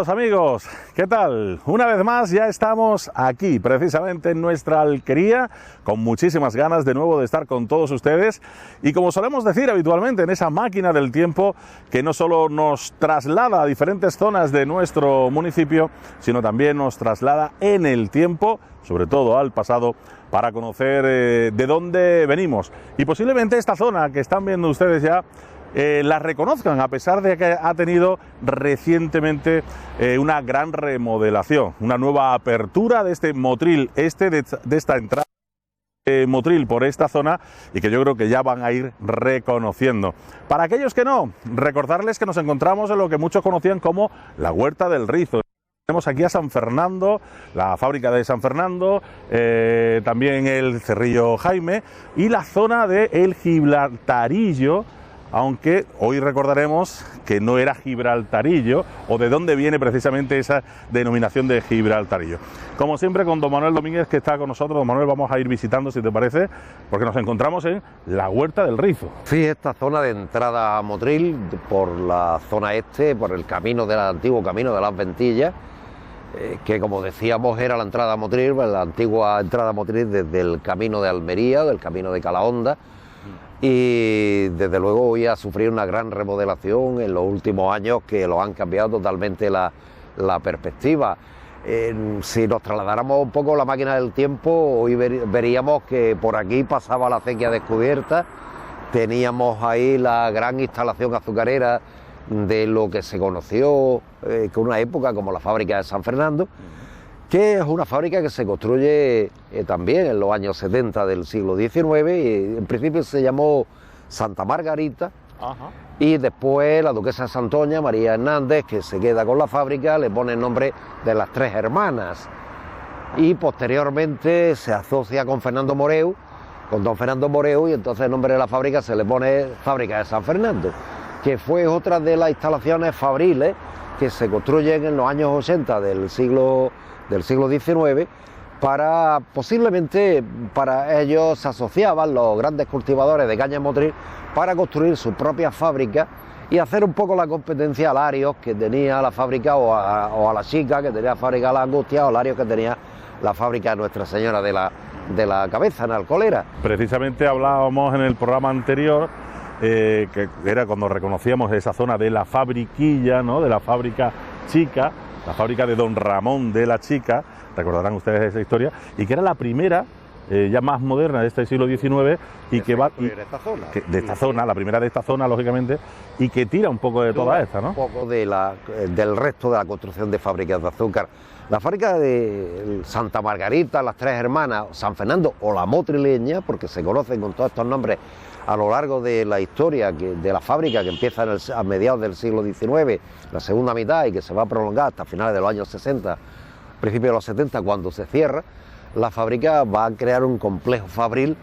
Compañeros, amigos, ¿qué tal? Una vez más ya estamos aquí, precisamente en nuestra alquería, con muchísimas ganas de nuevo de estar con todos ustedes y como solemos decir habitualmente en esa máquina del tiempo que no solo nos traslada a diferentes zonas de nuestro municipio, sino también nos traslada en el tiempo, sobre todo al pasado, para conocer de dónde venimos. Y posiblemente esta zona que están viendo ustedes ya la reconozcan, a pesar de que ha tenido recientemente una gran remodelación, una nueva apertura de este motril, de esta entrada motril por esta zona, y que yo creo que ya van a ir reconociendo. Para aquellos que no, recordarles que nos encontramos en lo que muchos conocían como la Huerta del Rizo. Tenemos aquí a San Fernando, la fábrica de San Fernando, también el Cerrillo Jaime y la zona de El Gibraltarillo, aunque hoy recordaremos que no era Gibraltarillo, o de dónde viene precisamente esa denominación de Gibraltarillo. Como siempre, con don Manuel Domínguez, que está con nosotros. Don Manuel, vamos a ir visitando, si te parece, porque nos encontramos en la Huerta del Rizo. Sí, esta zona de entrada a Motril, por la zona este, por el camino del antiguo camino de las Ventillas, que como decíamos era la entrada a Motril, la antigua entrada a Motril desde el camino de Almería, del camino de Calahonda, y desde luego hoy ha sufrido una gran remodelación en los últimos años que lo han cambiado totalmente la perspectiva. Si nos trasladáramos un poco la máquina del tiempo, hoy veríamos que por aquí pasaba la acequia descubierta, teníamos ahí la gran instalación azucarera de lo que se conoció con una época como la fábrica de San Fernando, que es una fábrica que se construye también en los años 70 del siglo XIX, y en principio se llamó Santa Margarita. Ajá. Y después la duquesa de Santoña, María Hernández, que se queda con la fábrica, le pone el nombre de las tres hermanas, y posteriormente se asocia con Fernando Moreu, con don Fernando Moreu, y entonces el nombre de la fábrica se le pone Fábrica de San Fernando, que fue otra de las instalaciones fabriles que se construyen en los años 80 del siglo XIX, posiblemente para ellos se asociaban los grandes cultivadores de caña motril para construir su propia fábrica y hacer un poco la competencia a Larios, que tenía la fábrica, o a la Chica, que tenía la fábrica La Angustia, o Larios, que tenía la fábrica Nuestra Señora de la Cabeza, en Alcolera. Precisamente hablábamos en el programa anterior, que era cuando reconocíamos esa zona de la fabriquilla, ¿no?, de la fábrica Chica, la fábrica de don Ramón de la Chica, recordarán ustedes esa historia, y que era la primera, ya más moderna de este siglo XIX, y que va de esta zona, la primera de esta zona, lógicamente, y que tira un poco de toda esta, ¿no? Un poco del resto de la construcción de fábricas de azúcar. La fábrica de Santa Margarita, las tres hermanas, San Fernando o la Motrileña, porque se conocen con todos estos nombres a lo largo de la historia de la fábrica, que empieza a mediados del siglo XIX, la segunda mitad, y que se va a prolongar hasta finales de los años 60, principios de los 70, cuando se cierra, la fábrica va a crear un complejo fabril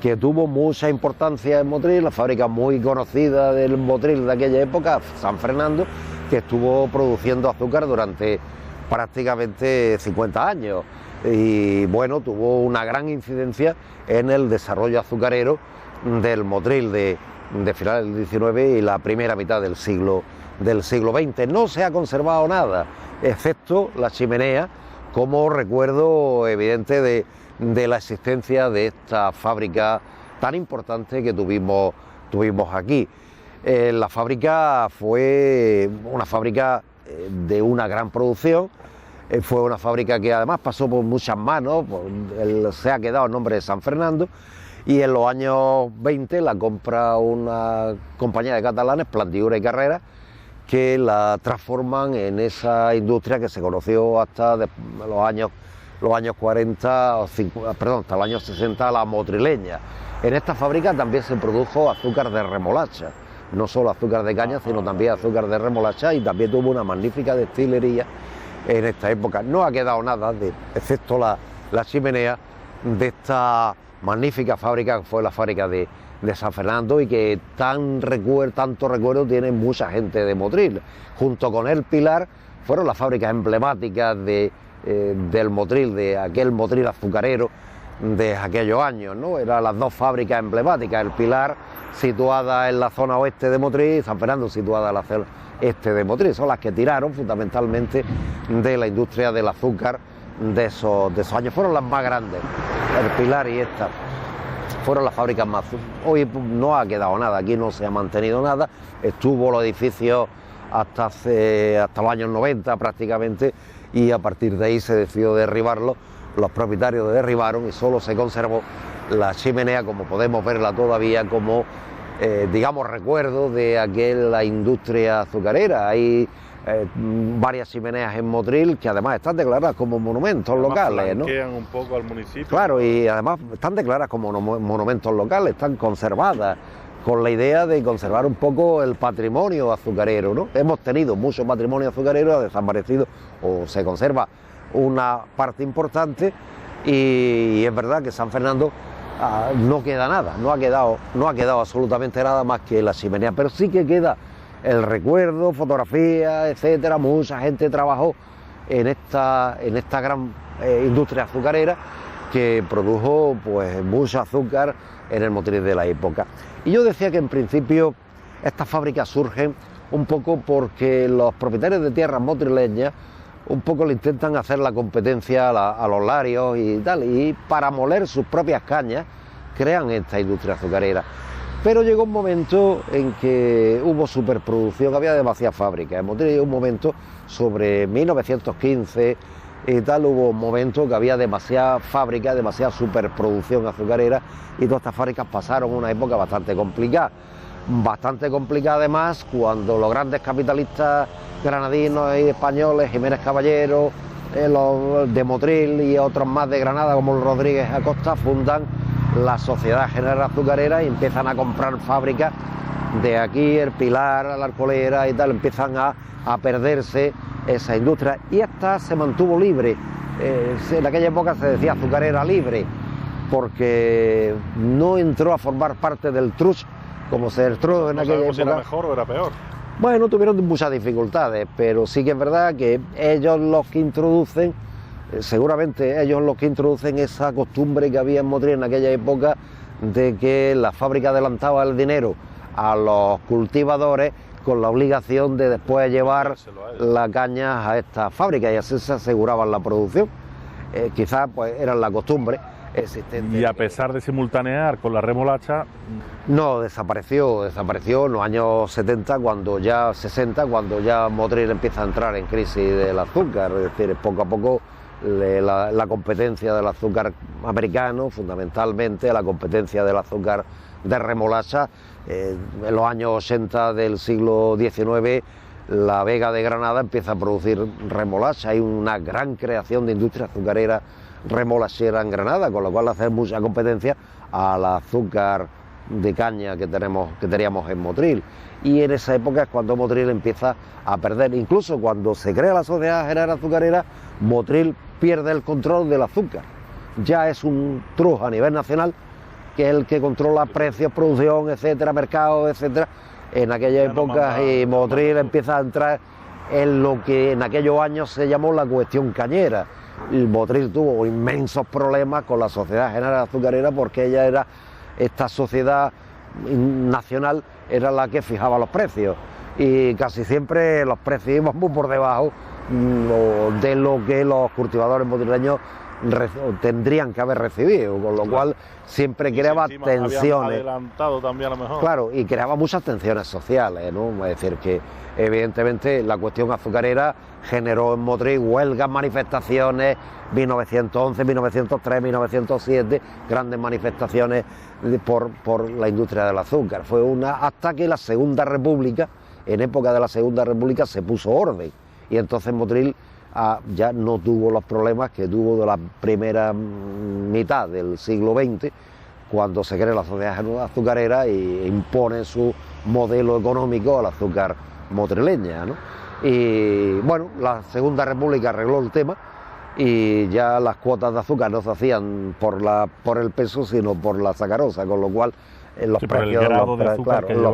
que tuvo mucha importancia en Motril, la fábrica muy conocida del Motril de aquella época, San Fernando, que estuvo produciendo azúcar durante prácticamente 50 años, y bueno, tuvo una gran incidencia en el desarrollo azucarero del Motril de finales del XIX y la primera mitad del siglo XX. No se ha conservado nada, excepto la chimenea, como recuerdo evidente de la existencia de esta fábrica tan importante que tuvimos aquí. La fábrica fue una fábrica de una gran producción, fue una fábrica que además pasó por muchas manos, se ha quedado el nombre de San Fernando, y en los años 20 la compra una compañía de catalanes, Plantiura y Carrera, que la transforman en esa industria que se conoció hasta los años 40, hasta los años 60, la Motrileña. En esta fábrica también se produjo azúcar de remolacha, no solo azúcar de caña, sino también azúcar de remolacha, y también tuvo una magnífica destilería en esta época. No ha quedado nada, excepto la chimenea, de esta magnífica fábrica que fue la fábrica de San Fernando, y que tanto recuerdo tiene mucha gente de Motril. Junto con El Pilar fueron las fábricas emblemáticas del Motril, de aquel Motril azucarero de aquellos años, ¿no? Eran las dos fábricas emblemáticas. El Pilar situada en la zona oeste de Motril, y San Fernando situada en la zona este de Motril. Son las que tiraron fundamentalmente de la industria del azúcar de esos años. Fueron las más grandes, el Pilar y esta. Fueron las fábricas más. Hoy no ha quedado nada, aquí no se ha mantenido nada. Estuvo los edificios hasta los años 90 prácticamente, y a partir de ahí se decidió derribarlo. Los propietarios derribaron y solo se conservó la chimenea, como podemos verla todavía, como digamos recuerdo de aquella industria azucarera. Hay varias chimeneas en Motril que además están declaradas como monumentos locales, ¿no? Flanquean un poco al municipio. Claro, y además están declaradas como monumentos locales, están conservadas, con la idea de conservar un poco el patrimonio azucarero, ¿no? Hemos tenido mucho patrimonio azucarero, ha desaparecido o se conserva una parte importante, y es verdad que San Fernando no queda nada, no ha quedado absolutamente nada más que la chimenea, pero sí que queda el recuerdo, fotografías, etcétera. Mucha gente trabajó en esta gran industria azucarera que produjo pues mucho azúcar en el Motril de la época. Y yo decía que en principio estas fábricas surgen un poco porque los propietarios de tierras motrileñas un poco le intentan hacer la competencia a los larios y tal, y para moler sus propias cañas crean esta industria azucarera. Pero llegó un momento en que hubo superproducción, había demasiadas fábricas. En Motril llegó un momento, sobre 1915 y tal, hubo un momento que había demasiadas fábricas, demasiada superproducción azucarera, y todas estas fábricas pasaron una época bastante complicada. Bastante complicada además cuando los grandes capitalistas granadinos y españoles, Jiménez Caballero, los de Motril y otros más de Granada como el Rodríguez Acosta, fundan la Sociedad General Azucarera y empiezan a comprar fábricas de aquí, el Pilar, la Alcolera y tal, empiezan a perderse esa industria, y esta se mantuvo libre. En aquella época se decía azucarera libre, porque no entró a formar parte del TRUS, como se entró en aquella época. Si era mejor o era peor. Bueno, tuvieron muchas dificultades, pero sí que es verdad que ellos los que introducen, seguramente ellos los que introducen esa costumbre que había en Motril en aquella época de que la fábrica adelantaba el dinero a los cultivadores con la obligación de después llevar la caña a esta fábrica, y así se aseguraban la producción. Quizás pues era la costumbre existente. Y a pesar de simultanear con la remolacha... No, desapareció en los años 60, cuando ya Motril empieza a entrar en crisis del azúcar. Es decir, poco a poco la competencia del azúcar americano, fundamentalmente la competencia del azúcar de remolacha. En los años 80 del siglo XIX, la Vega de Granada empieza a producir remolacha. Hay una gran creación de industria azucarera remolachera en Granada, con lo cual hace mucha competencia al azúcar de caña que teníamos en Motril. Y en esa época es cuando Motril empieza a perder. Incluso cuando se crea la Sociedad General Azucarera, Motril pierde el control del azúcar. Ya es un TRUS a nivel nacional, que es el que controla precios, producción, etcétera, mercado, etcétera. En aquella época Motril empieza a entrar en lo que en aquellos años se llamó la cuestión cañera. Y Motril tuvo inmensos problemas con la Sociedad General Azucarera, porque esta sociedad nacional era la que fijaba los precios, y casi siempre los precios iban muy por debajo de lo que los cultivadores motrileños tendrían que haber recibido, con lo cual siempre creaba tensiones. Adelantado también a lo mejor. Claro, y creaba muchas tensiones sociales, ¿no? Es decir, que evidentemente la cuestión azucarera generó en Motril huelgas, manifestaciones, 1911, 1903, 1907, grandes manifestaciones por la industria del azúcar. Hasta que la Segunda República, en época de la Segunda República, se puso orden, y entonces Motril ya no tuvo los problemas que tuvo de la primera mitad del siglo XX, cuando se crea la Sociedad Azucarera e impone su modelo económico al azúcar motrileña, ¿no? Y bueno, la Segunda República arregló el tema, y ya las cuotas de azúcar no se hacían por el peso, sino por la sacarosa, con lo cual los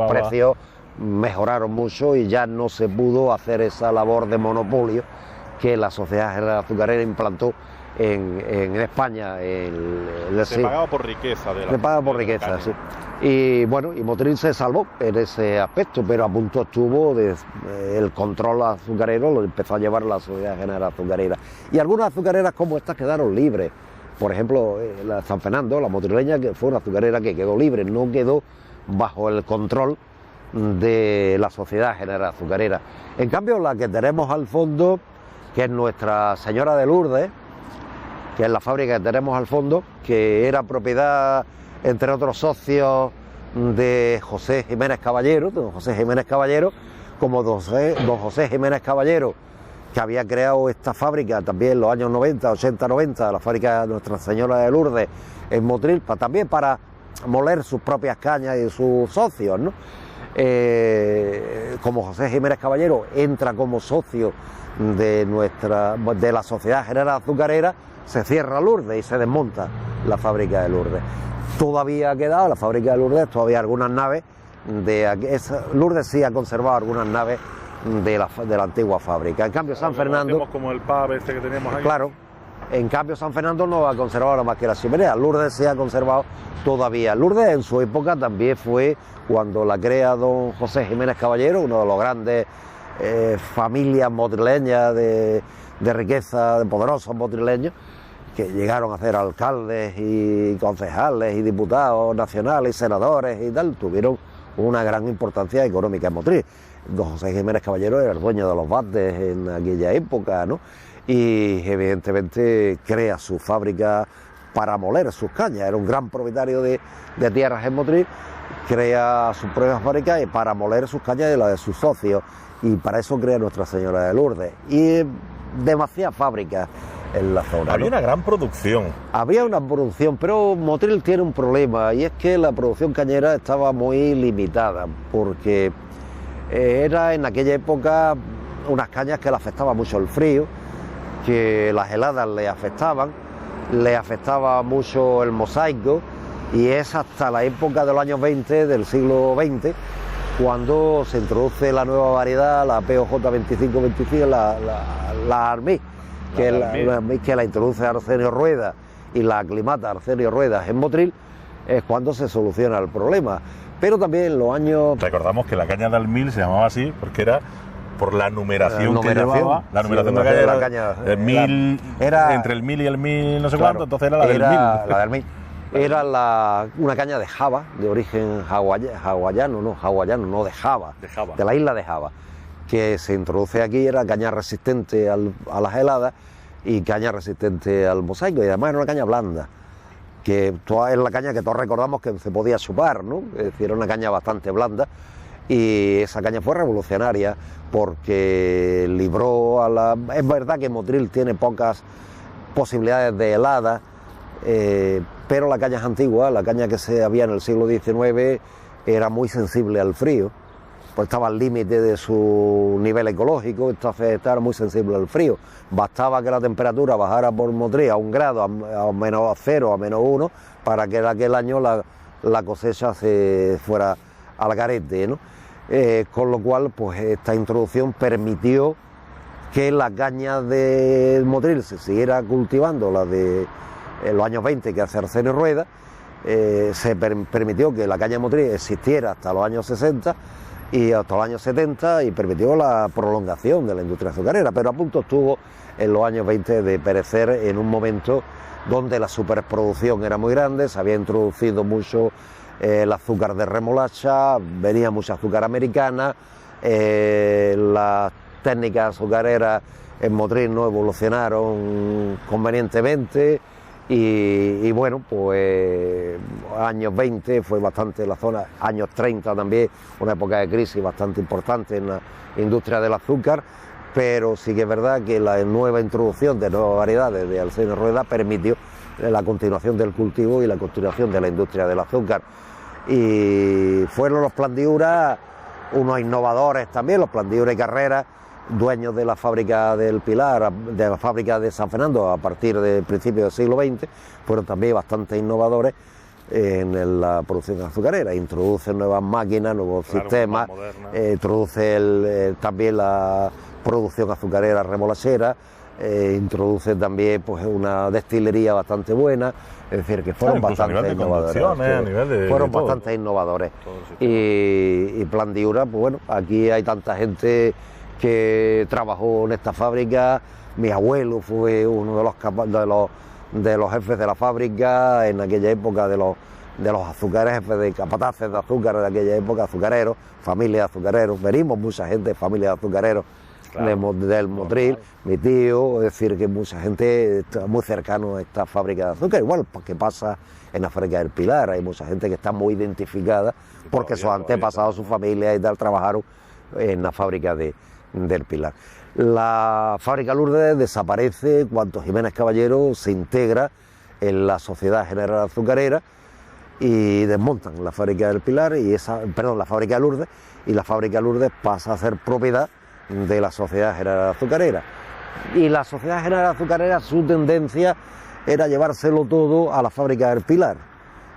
precios mejoraron mucho, y ya no se pudo hacer esa labor de monopolio que la Sociedad General Azucarera implantó en España. Se pagaba por riqueza. Se pagaba por riqueza, sí. Y bueno, y Motril se salvó en ese aspecto, pero a punto estuvo el control azucarero, lo empezó a llevar la Sociedad General Azucarera. Y algunas azucareras como estas quedaron libres. Por ejemplo, la San Fernando, la motrileña, que fue una azucarera que quedó libre, no quedó bajo el control de la Sociedad General Azucarera. En cambio, la que tenemos al fondo, que es Nuestra Señora de Lourdes, que es la fábrica que tenemos al fondo, que era propiedad, entre otros socios, de José Jiménez Caballero, don José Jiménez Caballero, como don José Jiménez Caballero, que había creado esta fábrica también en los años 90, 80, 90, la fábrica de Nuestra Señora de Lourdes en Motril, también para moler sus propias cañas y sus socios, ¿no? Como José Jiménez Caballero entra como socio de la Sociedad General Azucarera, se cierra Lourdes y se desmonta la fábrica de Lourdes. Todavía ha quedado la fábrica de Lourdes, todavía algunas naves Lourdes sí ha conservado algunas naves de la antigua fábrica. En cambio, San Fernando, como el pub este que teníamos ahí. Claro, en cambio San Fernando no ha conservado nada más que la chimenea. Lourdes sí ha conservado todavía. Lourdes en su época también fue cuando la crea don José Jiménez Caballero, uno de los grandes familias motrileñas de riqueza, de poderosos motrileños, que llegaron a ser alcaldes y concejales y diputados nacionales y senadores y tal, tuvieron una gran importancia económica en Motril. Don José Jiménez Caballero era el dueño de los bates en aquella época, ¿no? Y evidentemente crea su fábrica para moler sus cañas, era un gran propietario de tierras en Motril, crea su propia fábrica para moler sus cañas y las de sus socios, y para eso crea Nuestra Señora de Lourdes. Y demasiadas fábricas en la zona. Había, ¿no?, una gran producción. Había una producción, pero Motril tiene un problema, y es que la producción cañera estaba muy limitada, porque era en aquella época unas cañas que le afectaba mucho el frío, que las heladas le afectaba mucho el mosaico, y es hasta la época de los años 20 del siglo XX cuando se introduce la nueva variedad, la POJ 2525, la Armí, que la introduce Arsenio Rueda y la aclimata Arsenio Rueda en Motril, es cuando se soluciona el problema. Pero también en los años... Recordamos que la caña de Almil se llamaba así porque era por la numeración que llevaba, la numeración de la caña, entre el 1000 y el 1000 no sé cuánto, entonces era la del 1000. La del 1000. Era una caña de Java, de origen hawaiano, no de Java, de la isla de Java, que se introduce aquí, era caña resistente a las heladas y caña resistente al mosaico, y además era una caña blanda, que es la caña que todos recordamos que se podía chupar, ¿no? Es decir, era una caña bastante blanda, y esa caña fue revolucionaria porque libró Es verdad que Motril tiene pocas posibilidades de helada, pero la caña es antigua, la caña que se había en el siglo XIX era muy sensible al frío, pues estaba al límite de su nivel ecológico, entonces estaba muy sensible al frío. Bastaba que la temperatura bajara por Motril a 1 grado, a menos 0, a menos 1, para que en aquel año la cosecha se fuera al garete, ¿no? Con lo cual, pues esta introducción permitió que la caña de Motril se siguiera cultivando, la de los años 20 que hace Arsenio Rueda, se permitió que la caña de Motril existiera hasta los años 60 y hasta los años 70, y permitió la prolongación de la industria azucarera, pero a punto estuvo en los años 20 de perecer en un momento donde la superproducción era muy grande, se había introducido mucho el azúcar de remolacha, venía mucha azúcar americana, las técnicas azucareras en Motril no evolucionaron convenientemente, y bueno, pues años 20 fue bastante la zona, años 30 también, una época de crisis bastante importante en la industria del azúcar, pero sí que es verdad que la nueva introducción de nuevas variedades de Arsenio Rueda permitió la continuación del cultivo y la continuación de la industria del azúcar. Y fueron los Plandiura unos innovadores también, los Plandiura y Carrera, dueños de la fábrica del Pilar, de la fábrica de San Fernando a partir del principio del siglo XX, fueron también bastante innovadores en la producción azucarera. Introducen nuevas máquinas, nuevos sistemas, introduce también la producción azucarera remolachera, introduce también pues una destilería bastante buena, es decir, que fueron bastante innovadores. Fueron bastante innovadores. Y Plan Diura, pues bueno, aquí hay tanta gente que trabajó en esta fábrica. Mi abuelo fue uno de los jefes de la fábrica en aquella época, de los azucareros, jefes de capataces de azúcar de aquella época, azucareros, familia de azucareros. Venimos mucha gente, familia de azucareros. Claro, del Motril, mi tío, es decir, que mucha gente está muy cercano a esta fábrica de azúcar, igual que pasa en la fábrica del Pilar, hay mucha gente que está muy identificada porque sus antepasados, su familia y tal, trabajaron en la fábrica del Pilar. La fábrica Lourdes desaparece cuando Jiménez Caballero se integra en la Sociedad General Azucarera y desmontan la fábrica del Pilar, la fábrica de Lourdes, y la fábrica Lourdes pasa a ser propiedad de la Sociedad General Azucarera. Y la Sociedad General Azucarera, su tendencia era llevárselo todo a la fábrica del Pilar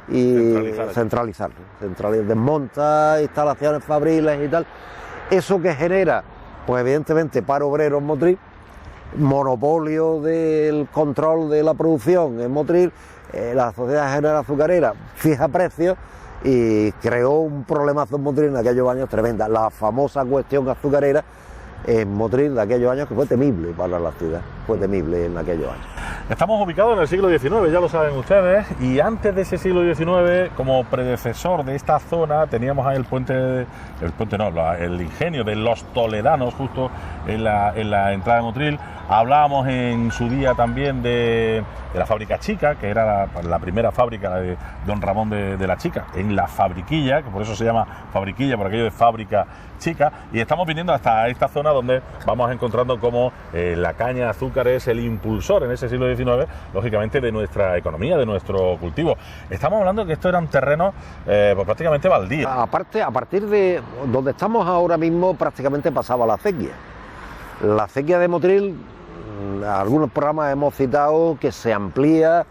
y centralizarlo. Desmonta instalaciones fabriles y tal. Eso que genera, pues evidentemente, paro obrero en Motril, monopolio del control de la producción en Motril, la Sociedad General Azucarera fija precios y creó un problemazo en Motril en aquellos años tremenda. La famosa cuestión azucarera en Motril de aquellos años, que fue temible para la ciudad, fue temible en aquellos años. Estamos ubicados en el siglo XIX, ya lo saben ustedes, y antes de ese siglo XIX, como predecesor de esta zona, teníamos ahí el ingenio de los toledanos, justo en la entrada de Motril. Hablábamos en su día también de la fábrica Chica, que era la primera fábrica de don Ramón de la Chica, en la Fabriquilla, que por eso se llama Fabriquilla, por aquello de fábrica Chica, y estamos viniendo hasta esta zona donde vamos encontrando cómo la caña de azúcar es el impulsor en ese siglo XIX, lógicamente, de nuestra economía, de nuestro cultivo. Estamos hablando de que esto eran terrenos pues prácticamente baldíos. Aparte, a partir de donde estamos ahora mismo, prácticamente pasaba la acequia. La acequia de Motril, algunos programas hemos citado que se amplía,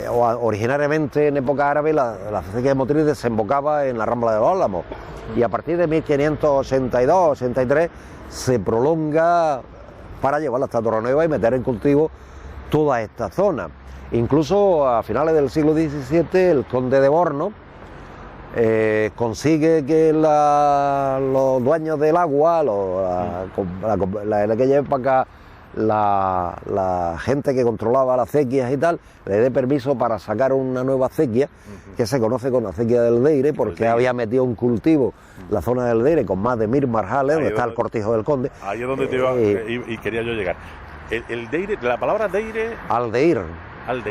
originariamente en época árabe la acequia de Motril desembocaba en la Rambla de los Álamos, y a partir de 1582-83 se prolonga para llevarla hasta Torrenueva y meter en cultivo toda esta zona. Incluso a finales del siglo XVII el conde de Borno consigue que los dueños del agua, en aquella época la gente que controlaba las acequias y tal, le dé permiso para sacar una nueva acequia, que se conoce como acequia del Deire, porque había metido un cultivo la zona del Deire con más de 1000 marjales, donde está el cortijo del Conde. Ahí es donde te iba y quería yo llegar. El Deire, la palabra Deire... Aldeir.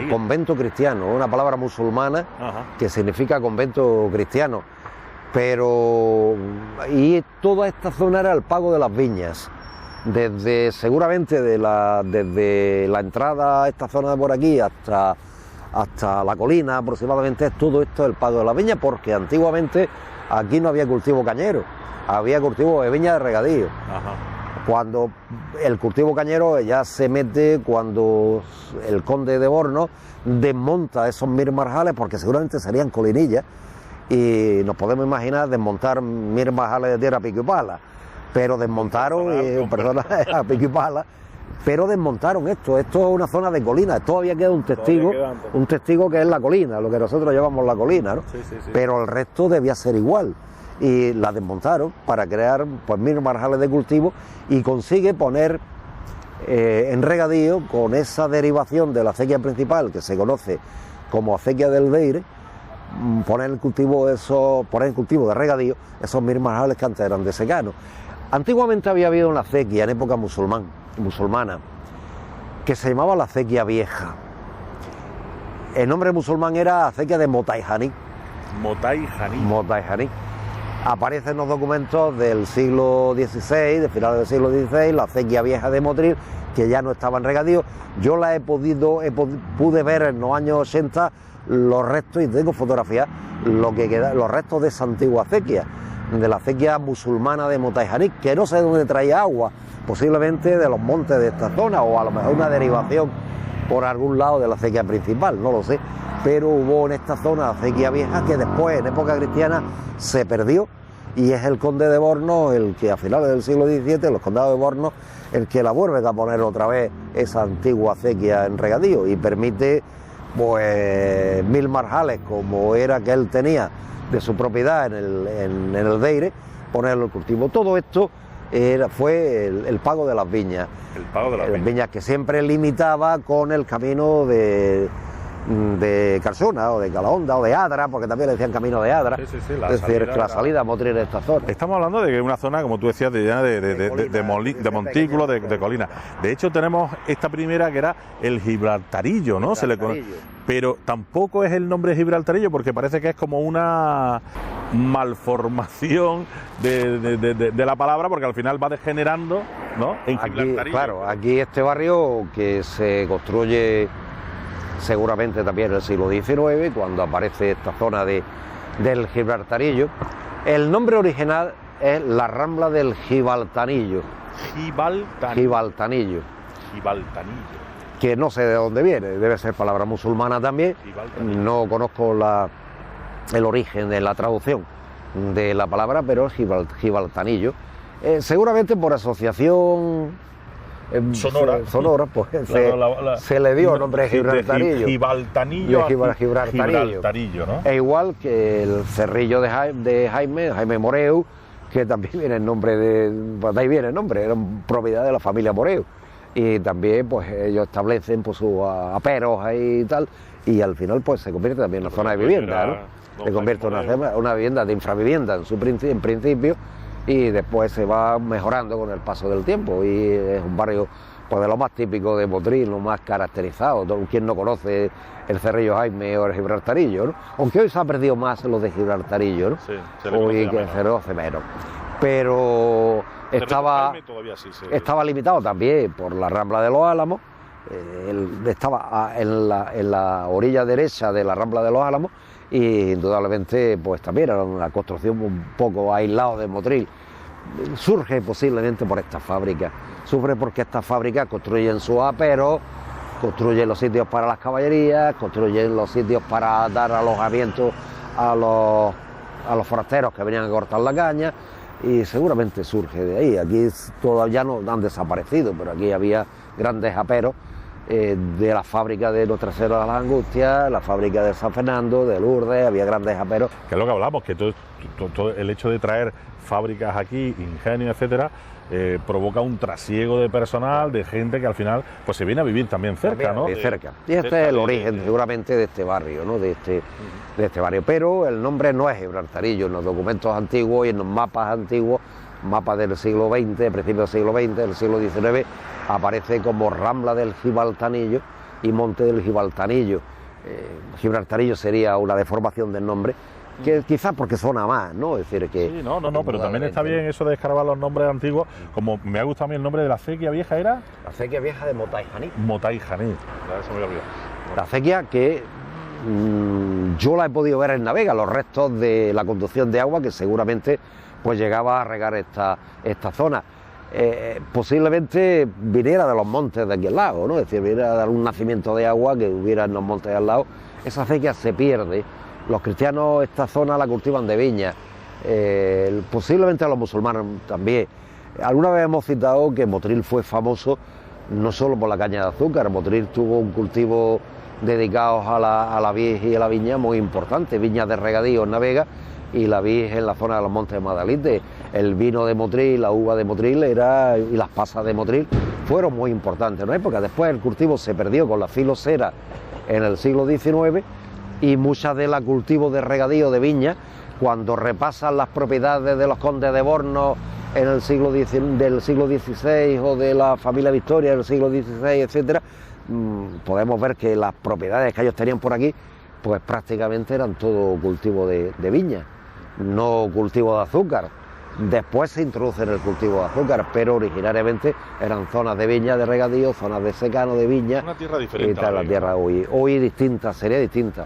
Convento cristiano, una palabra musulmana. Ajá. Que significa convento cristiano. Y toda esta zona era el pago de las viñas. Seguramente desde la entrada a esta zona de por aquí hasta la colina aproximadamente, todo esto es el pago de las viñas, porque antiguamente aquí no había cultivo cañero, había cultivo de viña de regadío. Ajá. Cuando el cultivo cañero ya se mete cuando el conde de Borno desmonta esos 1000 marjales, porque seguramente serían colinillas, y nos podemos imaginar desmontar 1000 marjales de tierra a pico y pala, pero desmontaron, a pico y pala, pero desmontaron esto es una zona de colina, todavía queda un testigo que es la colina, lo que nosotros llamamos la colina, ¿no? Sí. Pero el resto debía ser igual. Y la desmontaron para crear pues 1000 marjales de cultivo, y consigue poner en regadío, con esa derivación de la acequia principal que se conoce como acequia del Deire, poner en cultivo de regadío esos 1000 marjales que antes eran de secano. Antiguamente había habido una acequia en época musulmana que se llamaba la acequia vieja. El nombre musulmán era acequia de Motaijaní. Aparece en los documentos del siglo XVI, de finales del siglo XVI, la acequia vieja de Motril, que ya no estaba en regadío. Yo pude ver en los años 80 los restos, y tengo fotografías, los restos de esa antigua acequia, de la acequia musulmana de Motaijaní, que no sé de dónde traía agua, posiblemente de los montes de esta zona, o a lo mejor una derivación por algún lado de la acequia principal, no lo sé. Pero hubo en esta zona acequia vieja que después, en época cristiana, se perdió, y es el conde de Borno el que a finales del siglo XVII, los condados de Borno, el que la vuelve a poner otra vez esa antigua acequia en regadío y permite pues 1000 marjales, como era que él tenía de su propiedad en el Deire, ponerlo el cultivo. Todo esto fue el pago de las viñas. El pago de las viñas que siempre limitaba con el camino de Carsona o de Calahonda o de Adra, porque también le decían camino de Adra, es decir, la salida a Motril de esta zona. Estamos hablando de una zona, como tú decías, de montículo, de colina. De hecho, tenemos esta primera que era el Gibraltarillo, ¿no? Se le conoce. Pero tampoco es el nombre de Gibraltarillo, porque parece que es como una malformación de la palabra, porque al final va degenerando, ¿no? En Gibraltarillo. Claro, aquí este barrio que se construye seguramente también en el siglo XIX, cuando aparece esta zona del Gibraltarillo. El nombre original es la Rambla del Gibaltanillo. Gibaltanillo. Que no sé de dónde viene, debe ser palabra musulmana también. No conozco el origen de la traducción de la palabra, pero es Gibaltanillo. Seguramente por asociación sonora, pues se le dio el nombre de Gibraltarillo. Gibraltarillo, ¿no? E igual que el cerrillo de Jaime Moreu, que también viene el nombre pues de ahí viene el nombre, era propiedad de la familia Moreu. Y también pues ellos establecen pues sus aperos ahí y tal, y al final pues se convierte también en una zona de vivienda, ¿no? Se convierte en una vivienda de infravivienda en principio, y después se va mejorando con el paso del tiempo, y es un barrio pues de lo más típico de Motril, lo más caracterizado. Quien no conoce el Cerrillo Jaime o el Gibraltarillo, ¿no? Aunque hoy se ha perdido más los de Gibraltarillo, ¿no? Sí, hoy que se conoce menos. Pero estaba limitado también por la Rambla de los Álamos. Estaba en la orilla derecha de la Rambla de los Álamos, y indudablemente pues también era una construcción un poco aislada de Motril. Surge posiblemente por esta fábrica, sufre porque estas fábricas construyen sus aperos, construyen los sitios para las caballerías, construyen los sitios para dar alojamiento a los forasteros que venían a cortar la caña, y seguramente surge de ahí. Aquí todavía no han desaparecido, pero aquí había grandes aperos de la fábrica de Nuestra Señora de las Angustias, la fábrica de San Fernando, de Lourdes, había grandes aperos. Que es lo que hablamos, que todo el hecho de traer fábricas aquí, ingenio, etcétera, provoca un trasiego de personal, de gente que al final pues se viene a vivir también cerca, ¿no? Cerca. Y este es el origen seguramente de este barrio, ¿no? De este barrio. Pero el nombre no es Gibraltarillo. En los documentos antiguos y en los mapas antiguos, mapas del siglo XX, principios del siglo XX, del siglo XIX, aparece como Rambla del Gibaltanillo y Monte del Gibaltanillo. Gibraltarillo sería una deformación del nombre, que quizás porque suena más, ¿no? Es decir, que... Sí, no, pero también está bien eso de escarbar los nombres antiguos, como me ha gustado a mí el nombre de la acequia vieja, ¿era? La acequia vieja de Motaijaní. Motaijaní, se me había olvidado. La acequia que yo la he podido ver en Navega, los restos de la conducción de agua que seguramente pues llegaba a regar esta zona. Posiblemente viniera de los montes de aquí al lado, ¿no? Es decir, viniera de algún nacimiento de agua que hubiera en los montes de al lado. Esa acequia se pierde. Los cristianos esta zona la cultivan de viña, posiblemente los musulmanes también. Alguna vez hemos citado que Motril fue famoso no solo por la caña de azúcar. Motril tuvo un cultivo dedicado a la vid y a la viña muy importante, viñas de regadío en Navega y la vid en la zona de los montes de Madalite. El vino de Motril, la uva de Motril y las pasas de Motril fueron muy importantes en una época. Después el cultivo se perdió con la filosera en el siglo XIX, y muchas de la cultivo de regadío de viña, cuando repasan las propiedades de los condes de Borno en el siglo XVI o de la familia Victoria en el siglo XVI, etcétera, podemos ver que las propiedades que ellos tenían por aquí pues prácticamente eran todo cultivo de viña, no cultivo de azúcar. Después se introduce en el cultivo de azúcar, pero originariamente eran zonas de viña, de regadío, zonas de secano, de viña. Una tierra diferente. Y tal, la tierra hoy distinta, sería distinta.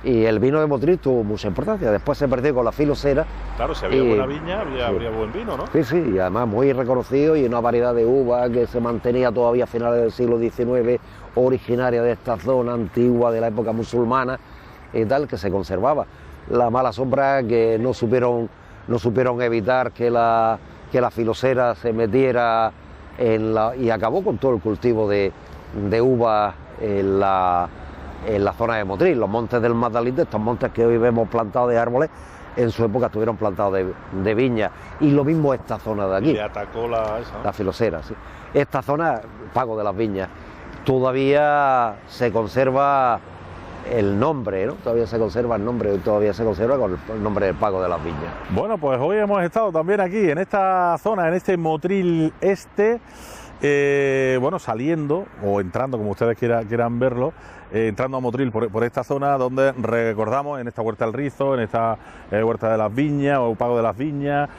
Y el vino de Motril tuvo mucha importancia. Después se perdió con la filosera. Claro, si había buena viña, habría buen vino, ¿no? Sí, y además muy reconocido, y una variedad de uva que se mantenía todavía a finales del siglo XIX, originaria de esta zona antigua de la época musulmana y tal, que se conservaba. La mala sombra que no supieron no supieron evitar que la filosera se metiera y acabó con todo el cultivo de uva en la zona de Motril. Los montes del Magdalito, estos montes que hoy vemos plantados de árboles, en su época estuvieron plantados de viña. Y lo mismo esta zona de aquí. Le atacó la filosera, sí. Esta zona, Pago de las Viñas, todavía se conserva el nombre, ¿no? Todavía se conserva el nombre, todavía se conserva con el nombre del Pago de las Viñas. Bueno, pues hoy hemos estado también aquí, en esta zona, en este Motril Este, bueno, saliendo o entrando, como ustedes quieran verlo, entrando a Motril por esta zona donde recordamos en esta Huerta del Rizo, en esta Huerta de las Viñas o Pago de las Viñas,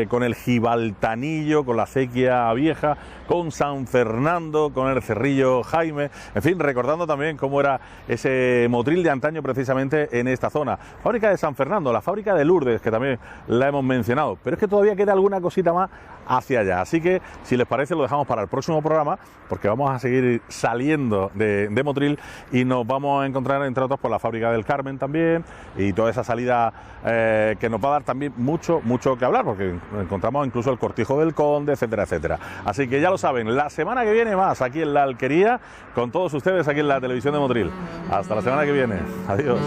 con el Gibaltanillo, con la acequia vieja, con San Fernando, con el Cerrillo Jaime, en fin, recordando también cómo era ese Motril de antaño precisamente en esta zona. Fábrica de San Fernando, la fábrica de Lourdes, que también la hemos mencionado, pero es que todavía queda alguna cosita más hacia allá, así que si les parece lo dejamos para el próximo programa, porque vamos a seguir saliendo de Motril y nos vamos a encontrar entre otros por la fábrica del Carmen también y toda esa salida que nos va a dar también mucho que hablar, porque encontramos incluso el Cortijo del Conde, etcétera, etcétera. Así que ya lo saben, la semana que viene más aquí en La Alquería con todos ustedes aquí en la televisión de Motril. Hasta la semana que viene. Adiós.